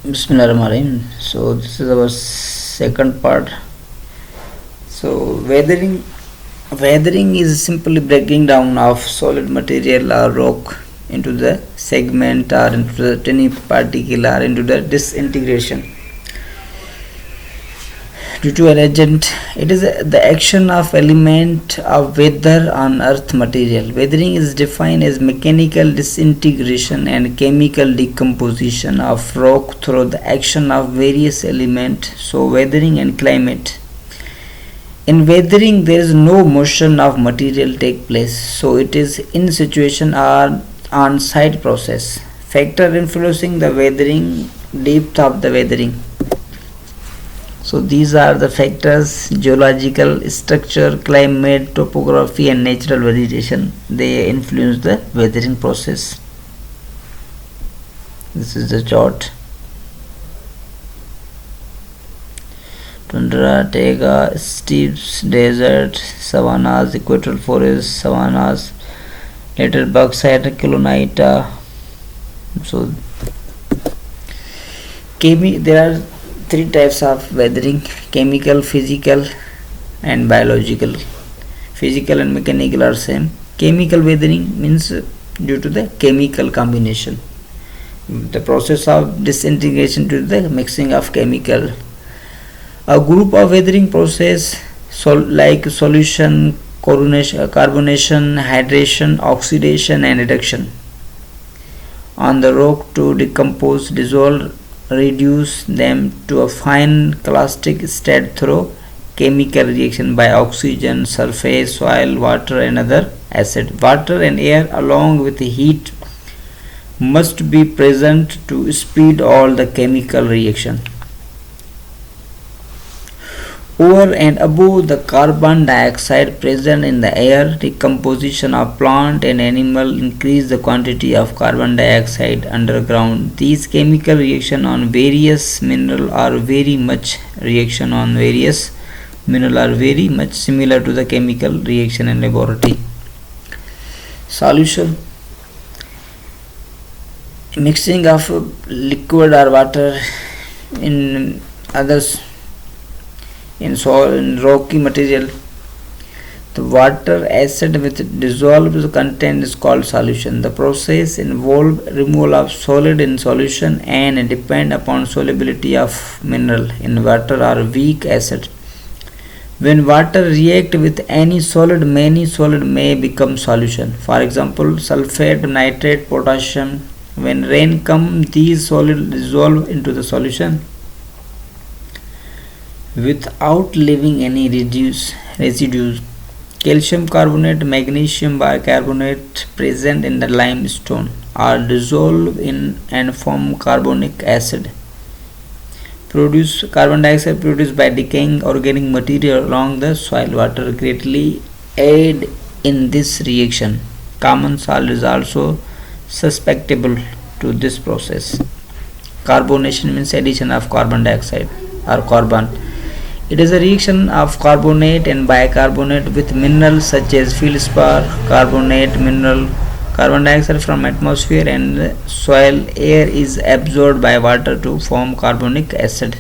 Bismillahirrahmanirrahim. So this is our second part. So weathering is simply breaking down of solid material or rock into the segment or into the tiny particle or into the disintegration due to an agent. It is the action of element of weather on earth material. Weathering is defined as mechanical disintegration and chemical decomposition of rock through the action of various elements. So weathering and climate. In weathering there is no motion of material take place, so it is in situation or on site process. Factor influencing the weathering: depth of the weathering. So these are the factors: geological structure, climate, topography and natural vegetation. They influence the weathering process. This is the chart. Tundra, taiga, steppes, desert, savannas, equatorial forests, savannas, later bauxite, kilonita. So there are three types of weathering: chemical, physical and biological. Physical and mechanical are same. Chemical weathering means due to the chemical combination, the process of disintegration to the mixing of chemical. A group of weathering process like solution, carbonation, hydration, oxidation and reduction on the rock to decompose, dissolve, reduce them to a fine clastic state through chemical reaction by oxygen, surface, soil, water and other acid. Water and air along with heat must be present to speed all the chemical reaction. Over and above the carbon dioxide present in the air, decomposition of plant and animal increase the quantity of carbon dioxide underground. These chemical reaction on various mineral are very much similar to the chemical reaction in laboratory. Solution: mixing of liquid or water in others in soil in rocky material. The water acid with dissolved content is called solution. The process involves removal of solid in solution and depend upon solubility of mineral in water or weak acid. When water react with any solid, many solid may become solution. For example, sulfate, nitrate, potassium. When rain comes, these solids dissolve into the solution without leaving any residues. Calcium carbonate, magnesium bicarbonate present in the limestone are dissolved in and form carbonic acid. Carbon dioxide produced by decaying organic material along the soil. Water greatly aid in this reaction. Common salt is also susceptible to this process. Carbonation means addition of carbon dioxide or carbon. It is a reaction of carbonate and bicarbonate with minerals such as feldspar, carbonate, mineral, carbon dioxide from atmosphere and soil. Air is absorbed by water to form carbonic acid.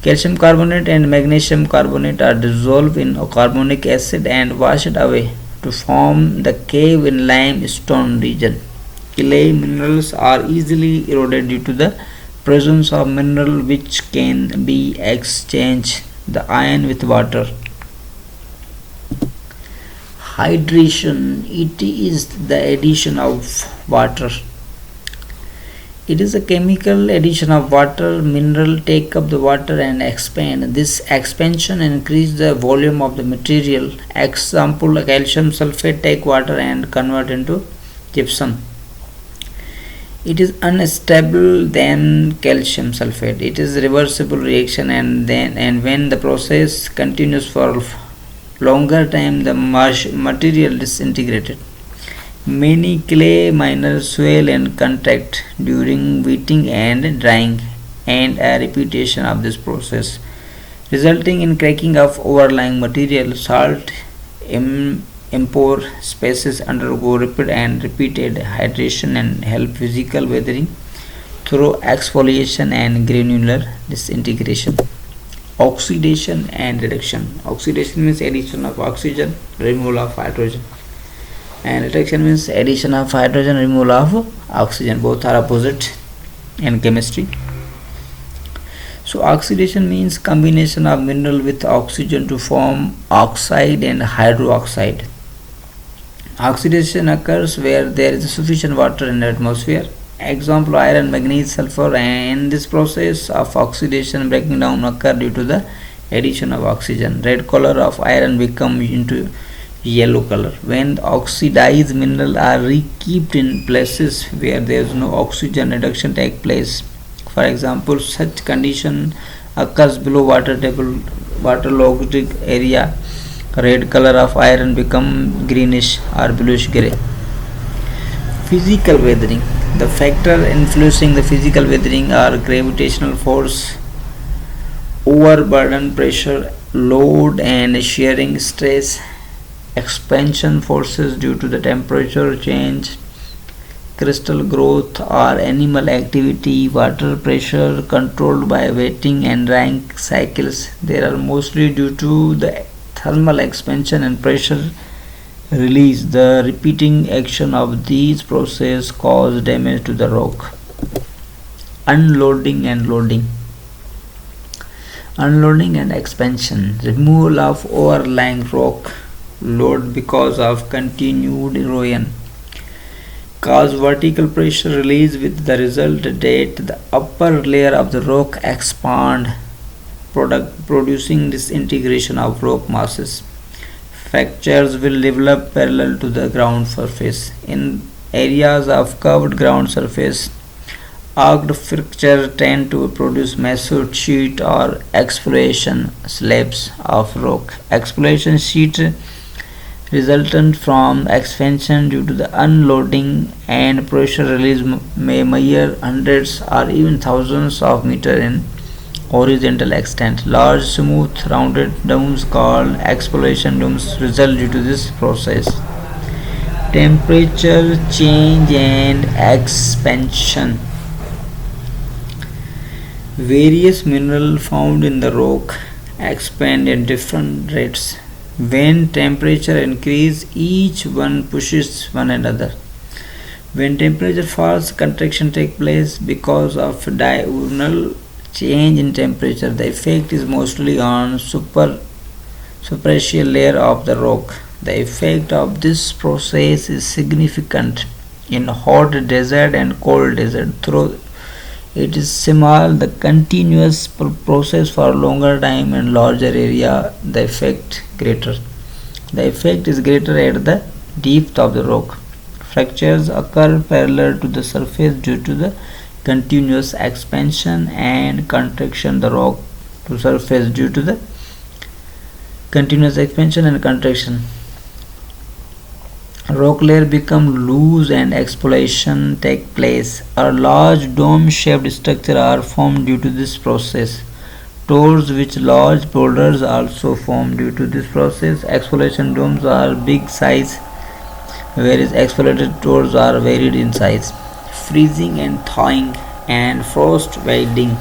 Calcium carbonate and magnesium carbonate are dissolved in carbonic acid and washed away to form the cave in limestone region. Clay minerals are easily eroded due to the presence of mineral which can be exchanged the iron with water. Hydration: it is the addition of water. It is a chemical addition of water. Mineral take up the water and expand. This expansion increase the volume of the material. Example: calcium sulfate take water and convert into gypsum. It is unstable than calcium sulfate. It is reversible reaction and when the process continues for longer time, the material disintegrated. Many clay minerals swell and contract during wetting and drying, and a repetition of this process resulting in cracking of overlying material. Salt impure species undergo rapid and repeated hydration and help physical weathering through exfoliation and granular disintegration. Oxidation and reduction. Oxidation means addition of oxygen, removal of hydrogen, and reduction means addition of hydrogen, removal of oxygen. Both are opposite in chemistry. So oxidation means combination of mineral with oxygen to form oxide and hydroxide. Oxidation occurs where there is sufficient water in the atmosphere. Example, iron, manganese, sulfur, and this process of oxidation breaking down occur due to the addition of oxygen. Red color of iron become into yellow color when oxidized minerals are kept in places where there is no oxygen reduction take place. For example, such condition occurs below waterlogged area. Red color of iron become greenish or bluish gray. Physical weathering. The factor influencing the physical weathering are gravitational force, overburden pressure, load and shearing stress, expansion forces due to the temperature change, crystal growth or animal activity, water pressure controlled by wetting and drying cycles. They are mostly due to the thermal expansion and pressure release. The repeating action of these processes cause damage to the rock. Unloading and loading. Unloading and expansion. Removal of overlying rock load because of continued erosion cause vertical pressure release with the result that the upper layer of the rock expand, producing disintegration of rock masses. Fractures will develop parallel to the ground surface. In areas of curved ground surface, arced fractures tend to produce massive sheet or exfoliation slabs of rock. Exfoliation sheet resultant from expansion due to the unloading and pressure release may measure hundreds or even thousands of meters in horizontal extent. Large, smooth, rounded domes called exfoliation domes result due to this process. Temperature change and expansion. Various minerals found in the rock expand at different rates. When temperature increases, each one pushes one another. When temperature falls, contraction takes place because of diurnal change in temperature. The effect is mostly on superficial layer of the rock. The effect of this process is significant in hot desert and cold desert. Though it is small, the continuous process for longer time and larger area, the effect greater. The effect is greater at the depth of the rock. Fractures occur parallel to the surface due to the continuous expansion and contraction the rock to surface due to the continuous expansion and contraction. Rock layer become loose and exfoliation take place. A large dome-shaped structure are formed due to this process. Tours which large boulders also form due to this process. Exfoliation domes are big size, whereas exfoliated tours are varied in size. Freezing and thawing and frost welding.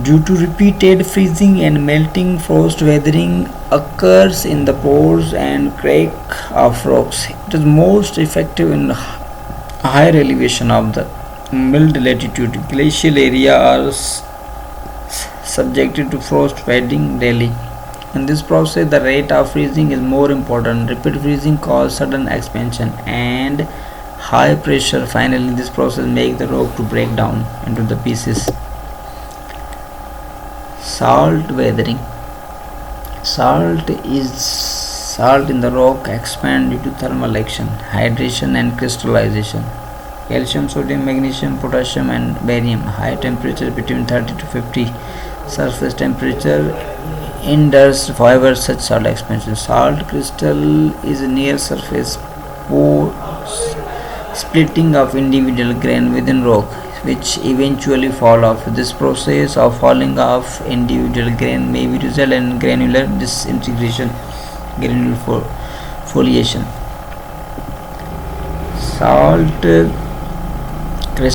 Due to repeated freezing and melting, frost weathering occurs in the pores and crack of rocks. It is most effective in higher elevation of the mild latitude. Glacial area are subjected to frost weathering daily. In this process, the rate of freezing is more important. Rapid freezing causes sudden expansion and high pressure. Finally, this process makes the rock to break down into the pieces. Salt weathering. Salt in the rock expand due to thermal action, hydration and crystallization. Calcium, sodium, magnesium, potassium and barium. High temperature between 30 to 50 surface temperature endures however such salt expansion. Salt crystal is near surface splitting of individual grain within rock, which eventually fall off. This process of falling off individual grain may result in granular disintegration, granular foliation. Salt